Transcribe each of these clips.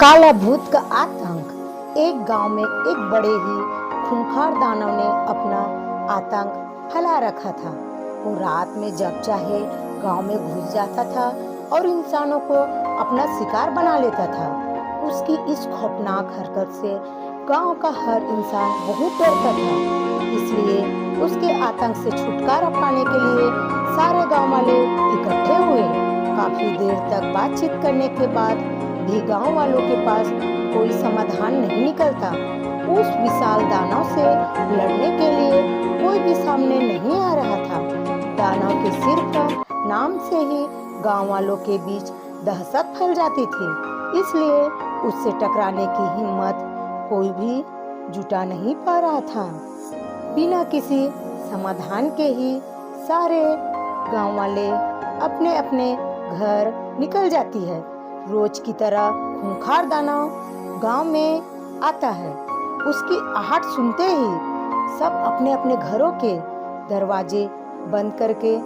काला भूत का आतंक। एक गांव में एक बड़े ही खूंखार दानव ने अपना आतंक फैला रखा था। वो रात में जब चाहे गांव में घुस जाता था और इंसानों को अपना शिकार बना लेता था। उसकी इस खौफनाक हरकत से गांव का हर इंसान बहुत डरता था। इसलिए उसके आतंक से छुटकारा पाने के लिए सारे गांव वाले इकट्ठे हुए। काफी देर तक बातचीत करने के बाद भी गांव वालों के पास कोई समाधान नहीं निकलता। उस विशाल दानव से लड़ने के लिए कोई भी सामने नहीं आ रहा था। दानव के सिर पर नाम से ही गांव वालों के बीच दहशत फैल जाती थी। इसलिए उससे टकराने की हिम्मत कोई भी जुटा नहीं पा रहा था। बिना किसी समाधान के ही सारे गांव वाले अपने अपने घर निकल जाती है। रोज की तरह खूंखार दानव गांव में आता है। उसकी आहट सुनते ही सब अपने अपने घरों के दरवाजे बंद करके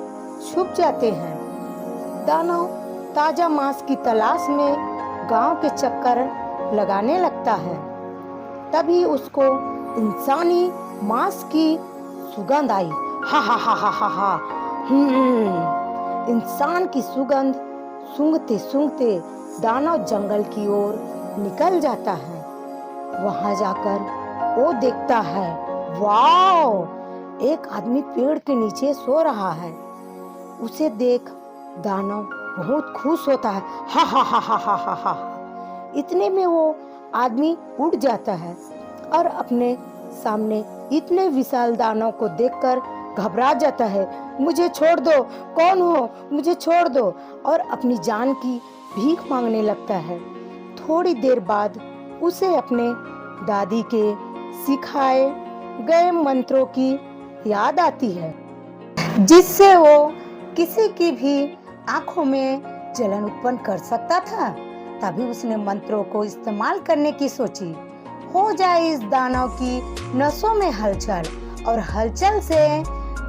छुप जाते हैं। दानव ताजा मांस की तलाश में गांव के चक्कर लगाने लगता है। तभी उसको इंसानी मांस की सुगंध आई। हा हा हा हा हा हा। इंसान की सुगंध सूंघते सूंघते दानव जंगल की ओर निकल जाता है। वहां जाकर वो देखता है, वाह! एक आदमी पेड़ के नीचे सो रहा है। उसे देख दानव बहुत खुश होता है। हा हा हा हा हा हा हा। इतने में वो आदमी उड़ जाता है और अपने सामने इतने विशाल दानव को देखकर घबरा जाता है। मुझे छोड़ दो, कौन हो, मुझे छोड़ दो, और अपनी जान की भीख मांगने लगता है। थोड़ी देर बाद उसे अपने दादी के सिखाए गए मंत्रों की याद आती है, जिससे वो किसी की भी आंखों में जलन उत्पन्न कर सकता था। तभी उसने मंत्रों को इस्तेमाल करने की सोची। हो जाए इस दानव की नसों में हलचल, और हलचल से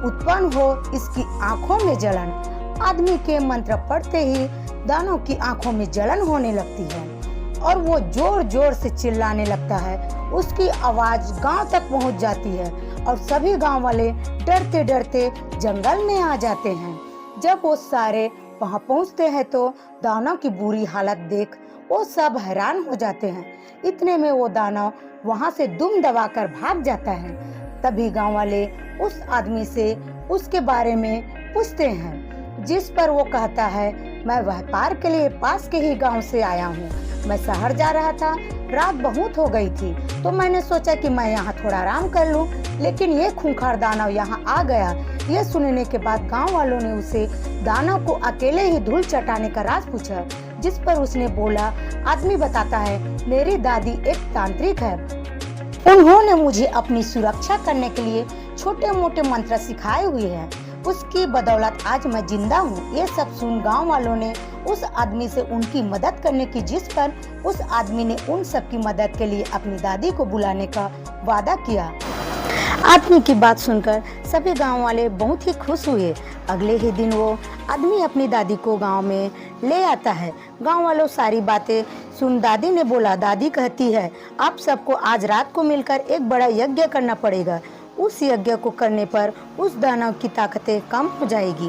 उत्पन्न हो इसकी आंखों में जलन। आदमी के मंत्र पढ़ते ही दानव की आंखों में जलन होने लगती है और वो जोर जोर से चिल्लाने लगता है। उसकी आवाज गांव तक पहुंच जाती है और सभी गांव वाले डरते डरते जंगल में आ जाते हैं। जब वो सारे वहां पहुंचते हैं तो दानव की बुरी हालत देख वो सब हैरान हो जाते हैं। इतने में वो दानव वहां से दुम दबाकर भाग जाता है। तभी गांव वाले उस आदमी से उसके बारे में पूछते हैं, जिस पर वो कहता है, मैं व्यापार के लिए पास के ही गांव से आया हूँ। मैं शहर जा रहा था, रात बहुत हो गई थी, तो मैंने सोचा कि मैं यहाँ थोड़ा आराम कर लूँ, लेकिन ये खूंखार दानव यहाँ आ गया। ये सुनने के बाद गांव वालों ने उसे दानव को अकेले ही धूल चटाने का राज पूछा, जिस पर उसने बोला, आदमी बताता है, मेरी दादी एक तांत्रिक है। उन्होंने मुझे अपनी सुरक्षा करने के लिए छोटे मोटे मंत्र सिखाए हुए हैं। उसकी बदौलत आज मैं जिंदा हूँ। ये सब सुन गांव वालों ने उस आदमी से उनकी मदद करने की, जिस पर उस आदमी ने उन सब की मदद के लिए अपनी दादी को बुलाने का वादा किया। आदमी की बात सुनकर सभी गांव वाले बहुत ही खुश हुए। अगले ही दिन वो आदमी अपनी दादी को गांव में ले आता है। गांव वालों सारी बातें सुन दादी ने बोला, दादी कहती है, आप सबको आज रात को मिलकर एक बड़ा यज्ञ करना पड़ेगा। उस यज्ञ को करने पर उस दानव की ताकतें कम हो जाएगी।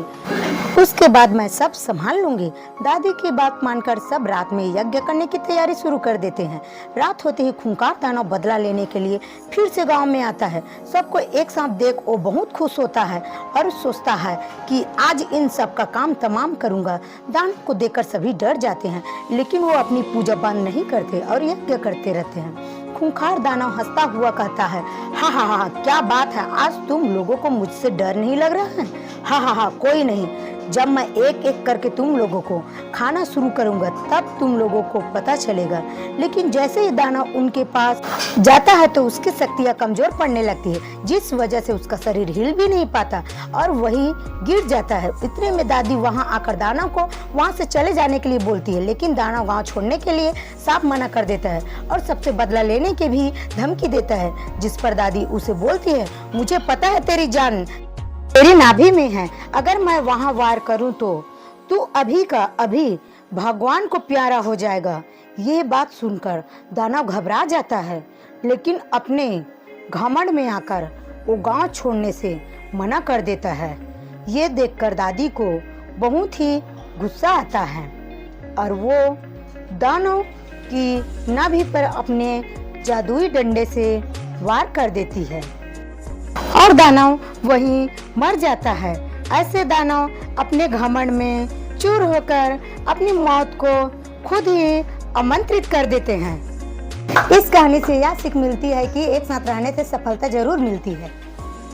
उसके बाद मैं सब संभाल लूंगी। दादी की बात मानकर सब रात में यज्ञ करने की तैयारी शुरू कर देते हैं। रात होते ही खूंखार दानव बदला लेने के लिए फिर से गांव में आता है। सबको एक साथ देख वो बहुत खुश होता है और सोचता है कि आज इन सब का काम तमाम करूंगा। दानव को देखकर सभी डर जाते हैं, लेकिन वो अपनी पूजा बंद नहीं करते और यज्ञ करते रहते हैं। खूंखार दानव हंसता हुआ कहता है, हा हा हा, क्या बात है, आज तुम लोगों को मुझसे डर नहीं लग रहा है? हा हा हा, कोई नहीं, जब मैं एक एक करके तुम लोगों को खाना शुरू करूंगा तब तुम लोगों को पता चलेगा। लेकिन जैसे ही दानव उनके पास जाता है तो उसकी शक्तियां कमजोर पड़ने लगती है, जिस वजह से उसका शरीर हिल भी नहीं पाता और वही गिर जाता है। इतने में दादी वहां आकर दानव को वहां से चले जाने के लिए बोलती है, लेकिन दानव गाँव छोड़ने के लिए साफ मना कर देता है और सबसे बदला लेने की भी धमकी देता है, जिस पर दादी उसे बोलती है, मुझे पता है तेरी जान तेरी नाभि में है, अगर मैं वहां वार करूं तो तू अभी का अभी भगवान को प्यारा हो जाएगा। ये बात सुनकर दानव घबरा जाता है, लेकिन अपने घमंड में आकर वो गांव छोड़ने से मना कर देता है। ये देखकर दादी को बहुत ही गुस्सा आता है और वो दानव की नाभि पर अपने जादुई डंडे से वार कर देती है और दानव वहीं मर जाता है। ऐसे दानव अपने घमंड में चूर होकर अपनी मौत को खुद ही आमंत्रित कर देते हैं। इस कहानी से यह सीख मिलती है कि एक साथ रहने से सफलता जरूर मिलती है।